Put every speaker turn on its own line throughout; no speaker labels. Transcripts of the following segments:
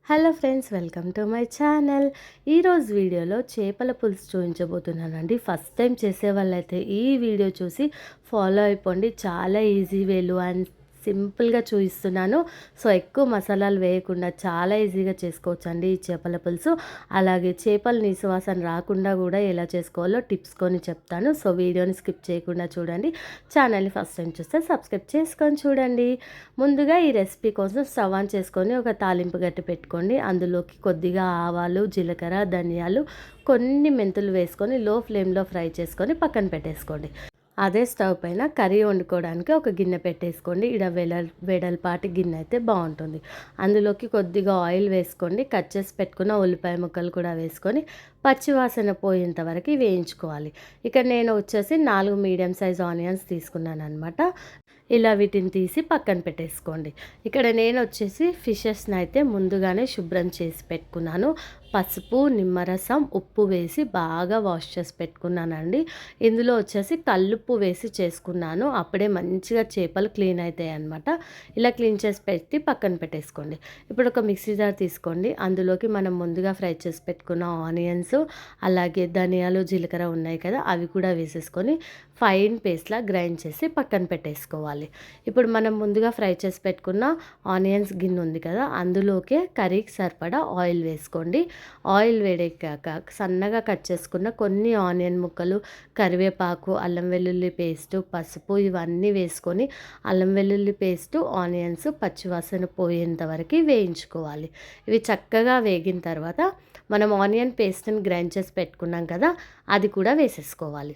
Hello friends, welcome to my channel. ఈరోజు వీడియోలో చేపల పులుసు చూపించబోతున్నానండి. ఫస్ట్ టైం చేసేవాళ్ళైతే ఈ వీడియో చూసి ఫాలో అయిపోండి. చాలా ఈజీ వేలు అండ్ సింపుల్గా చూపిస్తున్నాను. సో ఎక్కువ మసాలాలు వేయకుండా చాలా ఈజీగా చేసుకోవచ్చండి ఈ చేపల పులుసు. అలాగే చేపల నిసువాసన రాకుండా కూడా ఎలా చేసుకోవాలో టిప్స్ కొని చెప్తాను. సో వీడియోని స్కిప్ చేయకుండా చూడండి. ఛానల్ని ఫస్ట్ టైం చూస్తే సబ్స్క్రైబ్ చేసుకొని చూడండి. ముందుగా ఈ రెసిపీ కోసం స్టవ్ ఆన్ చేసుకొని ఒక తాలింపు గట్టి పెట్టుకోండి. అందులోకి కొద్దిగా ఆవాలు, జీలకర్ర, ధనియాలు, కొన్ని మెంతులు వేసుకొని లో ఫ్లేమ్లో ఫ్రై చేసుకొని పక్కన పెట్టేసుకోండి. అదే స్టవ్ పైన కర్రీ వండుకోవడానికి ఒక గిన్నె పెట్టేసుకోండి. ఇక్కడ వెడల్పాటి గిన్నె అయితే బాగుంటుంది. అందులోకి కొద్దిగా ఆయిల్ వేసుకోండి. కట్ చేసి పెట్టుకున్న ఉల్లిపాయ ముక్కలు కూడా వేసుకొని పచ్చివాసన పోయేంత వరకు వేయించుకోవాలి. ఇక్కడ నేను వచ్చేసి 4 మీడియం సైజ్ ఆనియన్స్ తీసుకున్నాను అనమాట. ఇలా వీటిని తీసి పక్కన పెట్టేసుకోండి. ఇక్కడ నేను వచ్చేసి ఫిషెస్ని అయితే ముందుగానే శుభ్రం చేసి పెట్టుకున్నాను. పసుపు, నిమ్మరసం, ఉప్పు వేసి బాగా వాష్ చేసి పెట్టుకున్నానండి. ఇందులో వచ్చేసి కల్లుప్పు వేసి చేసుకున్నాను. అప్పుడే మంచిగా చేపలు క్లీన్ అవుతాయి అన్నమాట. ఇలా క్లీన్ చేసి పెట్టి పక్కన పెట్టేసుకోండి. ఇప్పుడు ఒక మిక్సీ జార్ తీసుకోండి. అందులోకి మనం ముందుగా ఫ్రై చేసి పెట్టుకున్న ఆనియన్స్, అలాగే ధనియాలు, జీలకర్ర ఉన్నాయి కదా, అవి కూడా వేసేసుకొని ఫైన్ పేస్ట్లా గ్రైండ్ చేసి పక్కన పెట్టేసుకోవాలి. ఇప్పుడు మనం ముందుగా ఫ్రై చేసి పెట్టుకున్న ఆనియన్స్ గిన్నె ఉంది కదా, అందులోకే కర్రీకి సరిపడా ఆయిల్ వేసుకోండి. ఆయిల్ వేడెక్కాక సన్నగా కట్ చేసుకున్న కొన్ని ఆనియన్ ముక్కలు, కరివేపాకు, అల్లం వెల్లుల్లి పేస్టు, పసుపు ఇవన్నీ వేసుకొని అల్లం వెల్లుల్లి పేస్టు, ఆనియన్స్ పచ్చివాసన పోయేంత వరకు వేయించుకోవాలి. ఇవి చక్కగా వేగిన తర్వాత మనం ఆనియన్ పేస్ట్ని గ్రైండ్ చేసి పెట్టుకున్నాం కదా, అది కూడా వేసేసుకోవాలి.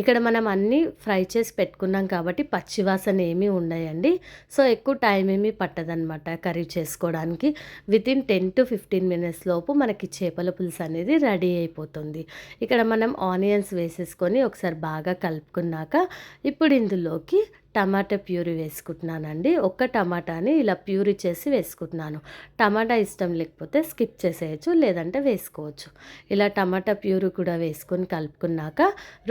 ఇక్కడ మనం అన్నీ ఫ్రై చేసి పెట్టుకున్నాం కాబట్టి పచ్చివాసన ఏమీ ఉండయండి. సో ఎక్కువ టైం ఏమీ పట్టదనమాట కర్రీ చేసుకోవడానికి. వితిన్ 10 to 15 మినిట్స్ లోపు మనకి చేపల పులుసు అనేది రెడీ అయిపోతుంది. ఇక్కడ మనం ఆనియన్స్ వేసేసుకొని ఒకసారి బాగా కలుపుకున్నాక ఇప్పుడు ఇందులోకి టమాటా ప్యూరీ వేసుకుంటున్నానండి. ఒక్క టమాటాని ఇలా ప్యూరీ చేసి వేసుకుంటున్నాను. టమాటా ఇష్టం లేకపోతే స్కిప్ చేసేయచ్చు, లేదంటే వేసుకోవచ్చు. ఇలా టమాటా ప్యూరీ కూడా వేసుకొని కలుపుకున్నాక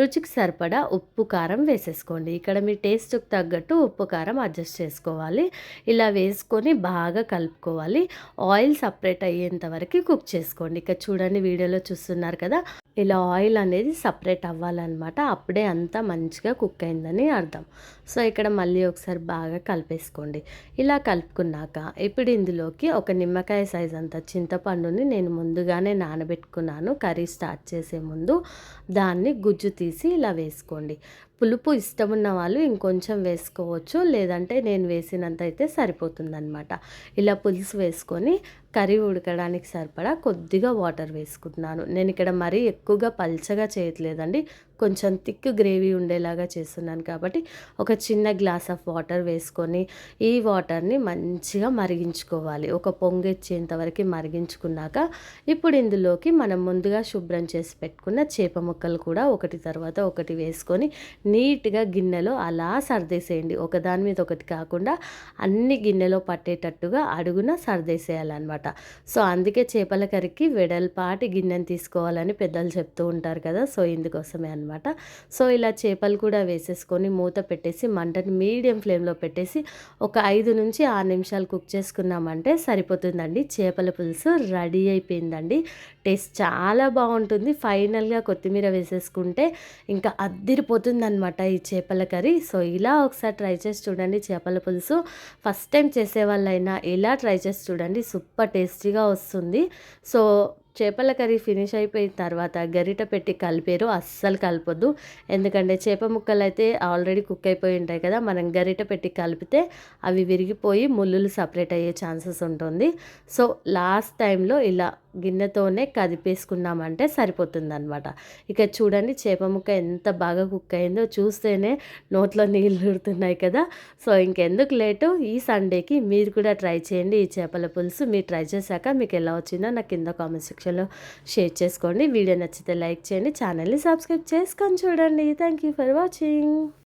రుచికి సరిపడా ఉప్పు, కారం వేసేసుకోండి. ఇక్కడ మీ టేస్ట్కి తగ్గట్టు ఉప్పు, కారం అడ్జస్ట్ చేసుకోవాలి. ఇలా వేసుకొని బాగా కలుపుకోవాలి. ఆయిల్ సపరేట్ అయ్యేంత వరకు కుక్ చేసుకోండి. ఇక్కడ చూడండి, వీడియోలో చూస్తున్నారు కదా, ఇలా ఆయిల్ అనేది సపరేట్ అవ్వాలన్నమాట. అప్పుడే అంతా మంచిగా కుక్ అయిందని అర్థం. సో ఇక్కడ మళ్ళీ ఒకసారి బాగా కలిపేసుకోండి. ఇలా కలుపుకున్నాక ఇప్పుడు ఇందులోకి ఒక నిమ్మకాయ సైజ్ అంత చింతపండుని నేను ముందుగానే నానబెట్టుకున్నాను. కర్రీ స్టార్ట్ చేసే ముందు దాన్ని గుజ్జు తీసి ఇలా వేసుకోండి. పులుపు ఇష్టం ఉన్న వాళ్ళు ఇంకొంచెం వేసుకోవచ్చు, లేదంటే నేను వేసినంత అయితే సరిపోతుందన్నమాట. ఇలా పులుసు వేసుకొని కర్రీ ఉడకడానికి సరిపడా కొద్దిగా వాటర్ వేసుకుంటున్నాను. నేను ఇక్కడ మరీ ఎక్కువగా పల్చగా చేయట్లేదండి, కొంచెం థిక్ గ్రేవీ ఉండేలాగా చేస్తున్నాను కాబట్టి ఒక చిన్న గ్లాస్ ఆఫ్ వాటర్ వేసుకొని ఈ వాటర్ని మంచిగా మరిగించుకోవాలి. ఒక పొంగెచ్చేంత వరకు మరిగించుకున్నాక ఇప్పుడు ఇందులోకి మనం ముందుగా శుభ్రం చేసి పెట్టుకున్న చేప ముక్కలు కూడా ఒకటి తర్వాత ఒకటి వేసుకొని నీట్గా గిన్నెలో అలా సర్దేసేయండి. ఒకదాని మీద ఒకటి కాకుండా అన్ని గిన్నెలో పట్టేటట్టుగా అడుగున సర్దేసేయాలన్నమాట. సో అందుకే చేపల కర్రీకి వెడల్పాటి గిన్నెని తీసుకోవాలని పెద్దలు చెప్తూ ఉంటారు కదా, సో ఇందుకోసమే అనమాట. సో ఇలా చేపలు కూడా వేసేసుకొని మూత పెట్టేసి మంటని మీడియం ఫ్లేమ్లో పెట్టేసి ఒక 5 నుంచి 6 నిమిషాలు కుక్ చేసుకున్నామంటే సరిపోతుందండి. చేపల పులుసు రెడీ అయిపోయిందండి. టేస్ట్ చాలా బాగుంటుంది. ఫైనల్గా కొత్తిమీర వేసేసుకుంటే ఇంకా అద్దిరిపోతుంది అనమాట ఈ చేపల కర్రీ. సో ఇలా ఒకసారి ట్రై చేసి చూడండి చేపల పులుసు. ఫస్ట్ టైం చేసే వాళ్ళైనా ఇలా ట్రై చేసి చూడండి, సూపర్ టేస్టీగా వస్తుంది. సో చేపల కర్రీ ఫినిష్ అయిపోయిన తర్వాత గరిట పెట్టి కలిపేరు అస్సలు కలపొద్దు. ఎందుకంటే చేప ముక్కలు అయితే ఆల్రెడీ కుక్ అయిపోయి ఉంటాయి కదా, మనం గరిట పెట్టి కలిపితే అవి విరిగిపోయి ముళ్ళులు సపరేట్ అయ్యే ఛాన్సెస్ ఉంటుంది. సో లాస్ట్ టైంలో ఇలా గిన్నెతోనే కదిపేసుకున్నామంటే సరిపోతుందన్నమాట. ఇక చూడండి చేప ముక్క ఎంత బాగా కుక్ అయిందో చూస్తేనే నోట్లో నీళ్ళు ఊరుతున్నాయి కదా. సో ఇంకెందుకు లేటు, ఈ సండేకి మీరు కూడా ట్రై చేయండి ఈ చేపల పులుసు. మీరు ట్రై చేశాక మీకు ఎలా వచ్చిందో నాకు కింద కామెంట్ సెక్షన్లో షేర్ చేసుకోండి. వీడియో నచ్చితే లైక్ చేయండి, ఛానల్ని సబ్స్క్రైబ్ చేసుకొని చూడండి. Thank you for watching.